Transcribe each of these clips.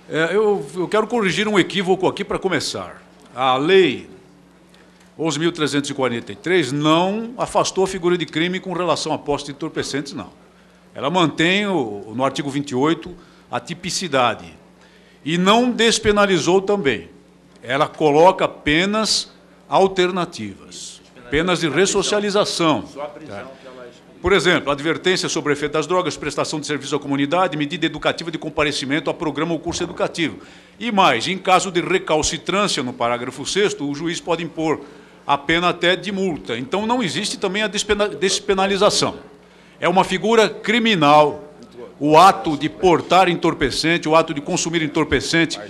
Eu quero corrigir um equívoco aqui para começar. A Lei 11.343 não afastou a figura de crime com relação a posse de entorpecentes, não. Ela mantém, no artigo 28, a tipicidade. E não despenalizou também. Ela coloca penas alternativas, penas de ressocialização. Por exemplo, advertência sobre o efeito das drogas, prestação de serviço à comunidade, medida educativa de comparecimento a programa ou curso educativo. E mais, em caso de recalcitrância, no parágrafo 6º, o juiz pode impor a pena até de multa. Então, não existe também a despenalização. É uma figura criminal o ato de portar entorpecente, o ato de consumir entorpecente,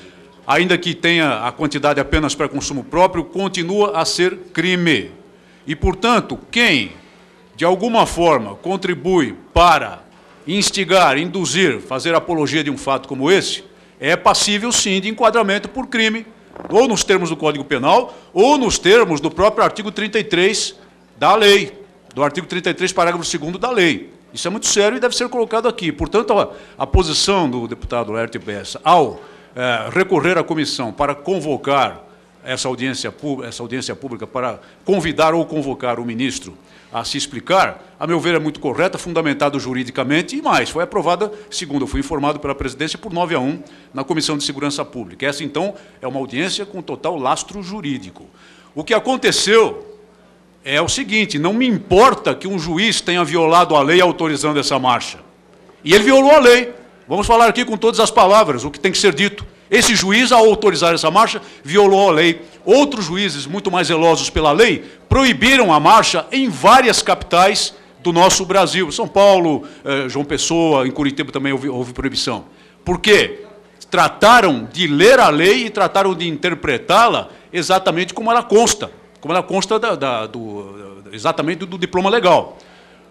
ainda que tenha a quantidade apenas para consumo próprio, continua a ser crime. E, portanto, quem de alguma forma contribui para instigar, induzir, fazer apologia de um fato como esse, é passível, sim, de enquadramento por crime, ou nos termos do Código Penal, ou nos termos do próprio artigo 33 da lei, do artigo 33, parágrafo 2º da lei. Isso é muito sério e deve ser colocado aqui. Portanto, a posição do deputado Laerte Bessa, ao recorrer à comissão para convocar essa audiência pública, para convidar ou convocar o ministro a se explicar, a meu ver, é muito correta, fundamentado juridicamente, e mais, foi aprovada, segundo eu fui informado pela presidência, por 9-1 na Comissão de Segurança Pública. Essa, então, é uma audiência com total lastro jurídico. O que aconteceu é o seguinte: não me importa que um juiz tenha violado a lei autorizando essa marcha. E ele violou a lei. Vamos falar aqui com todas as palavras, o que tem que ser dito. Esse juiz, ao autorizar essa marcha, violou a lei. Outros juízes, muito mais zelosos pela lei, proibiram a marcha em várias capitais do nosso Brasil. São Paulo, João Pessoa, em Curitiba também houve proibição. Por quê? Trataram de ler a lei e trataram de interpretá-la exatamente como ela consta. Como ela consta exatamente do diploma legal.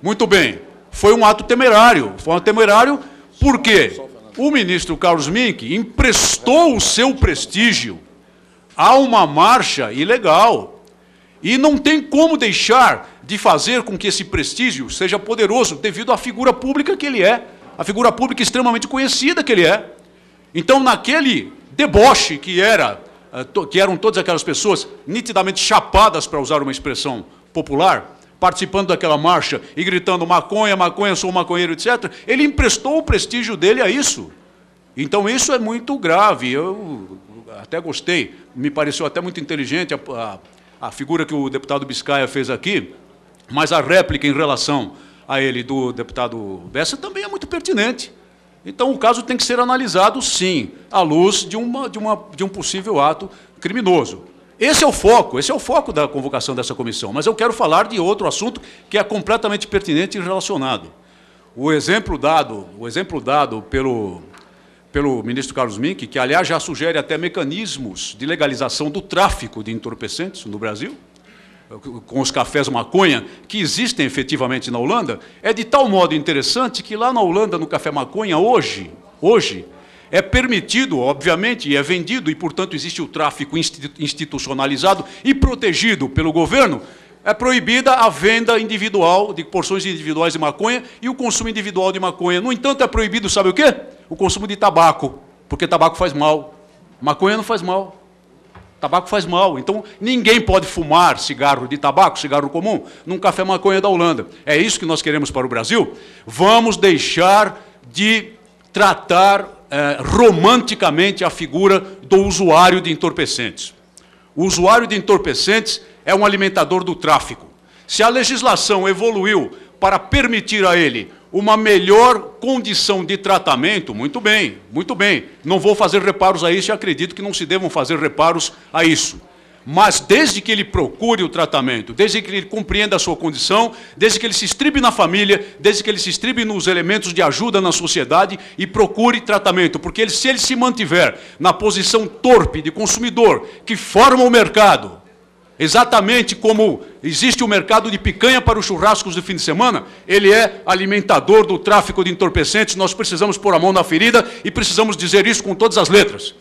Muito bem. Foi um ato temerário. Foi um ato temerário porque o ministro Carlos Mink emprestou o seu prestígio a uma marcha ilegal. E não tem como deixar de fazer com que esse prestígio seja poderoso devido à figura pública que ele é, a figura pública extremamente conhecida que ele é. Então, naquele deboche que eram todas aquelas pessoas nitidamente chapadas, para usar uma expressão popular, participando daquela marcha e gritando maconha, maconha, sou maconheiro, etc., ele emprestou o prestígio dele a isso. Então, isso é muito grave. Eu até gostei, me pareceu até muito inteligente a figura que o deputado Biscaia fez aqui, mas a réplica em relação a ele do deputado Bessa também é muito pertinente. Então, o caso tem que ser analisado, sim, à luz de um possível ato criminoso. Esse é o foco da convocação dessa comissão. Mas eu quero falar de outro assunto que é completamente pertinente e relacionado. O exemplo dado pelo ministro Carlos Mink, que, aliás, já sugere até mecanismos de legalização do tráfico de entorpecentes no Brasil, com os cafés maconha, que existem efetivamente na Holanda, é de tal modo interessante que lá na Holanda, no café maconha, hoje é permitido, obviamente, e é vendido, e, portanto, existe o tráfico institucionalizado e protegido pelo governo, é proibida a venda individual, de porções individuais de maconha e o consumo individual de maconha. No entanto, é proibido, sabe o quê? O consumo de tabaco, porque tabaco faz mal. Maconha não faz mal. Tabaco faz mal. Então, ninguém pode fumar cigarro de tabaco, cigarro comum, num café maconha da Holanda. É isso que nós queremos para o Brasil? Vamos deixar de tratar romanticamente a figura do usuário de entorpecentes. O usuário de entorpecentes é um alimentador do tráfico. Se a legislação evoluiu para permitir a ele uma melhor condição de tratamento, muito bem, muito bem. Não vou fazer reparos a isso e acredito que não se devam fazer reparos a isso. Mas desde que ele procure o tratamento, desde que ele compreenda a sua condição, desde que ele se estribe na família, desde que ele se estribe nos elementos de ajuda na sociedade e procure tratamento, porque se ele se mantiver na posição torpe de consumidor que forma o mercado, exatamente como existe o mercado de picanha para os churrascos de fim de semana, ele é alimentador do tráfico de entorpecentes. Nós precisamos pôr a mão na ferida e precisamos dizer isso com todas as letras.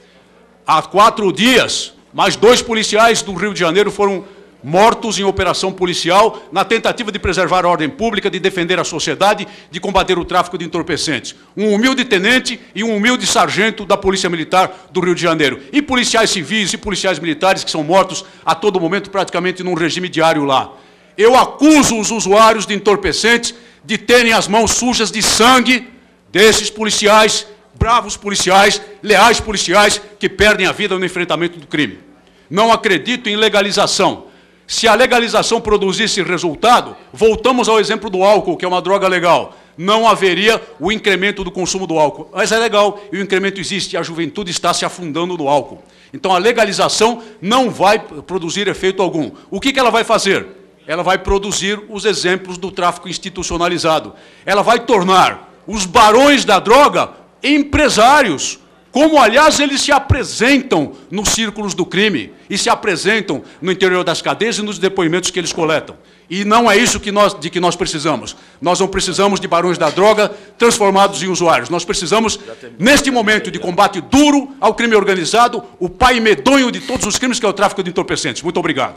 Há 4 dias, mais 2 policiais do Rio de Janeiro foram mortos em operação policial na tentativa de preservar a ordem pública, de defender a sociedade, de combater o tráfico de entorpecentes. Um humilde tenente e um humilde sargento da Polícia Militar do Rio de Janeiro. E policiais civis e policiais militares que são mortos a todo momento, praticamente num regime diário lá. Eu acuso os usuários de entorpecentes de terem as mãos sujas de sangue desses policiais, bravos policiais, leais policiais, que perdem a vida no enfrentamento do crime. Não acredito em legalização. Se a legalização produzisse resultado, voltamos ao exemplo do álcool, que é uma droga legal. Não haveria o incremento do consumo do álcool. Mas é legal, e o incremento existe, e a juventude está se afundando no álcool. Então a legalização não vai produzir efeito algum. O que ela vai fazer? Ela vai produzir os exemplos do tráfico institucionalizado. Ela vai tornar os barões da droga empresários, como, aliás, eles se apresentam nos círculos do crime e se apresentam no interior das cadeias e nos depoimentos que eles coletam. E não é isso de que nós precisamos. Nós não precisamos de barões da droga transformados em usuários. Nós precisamos, neste momento de combate duro ao crime organizado, o pai medonho de todos os crimes, que é o tráfico de entorpecentes. Muito obrigado.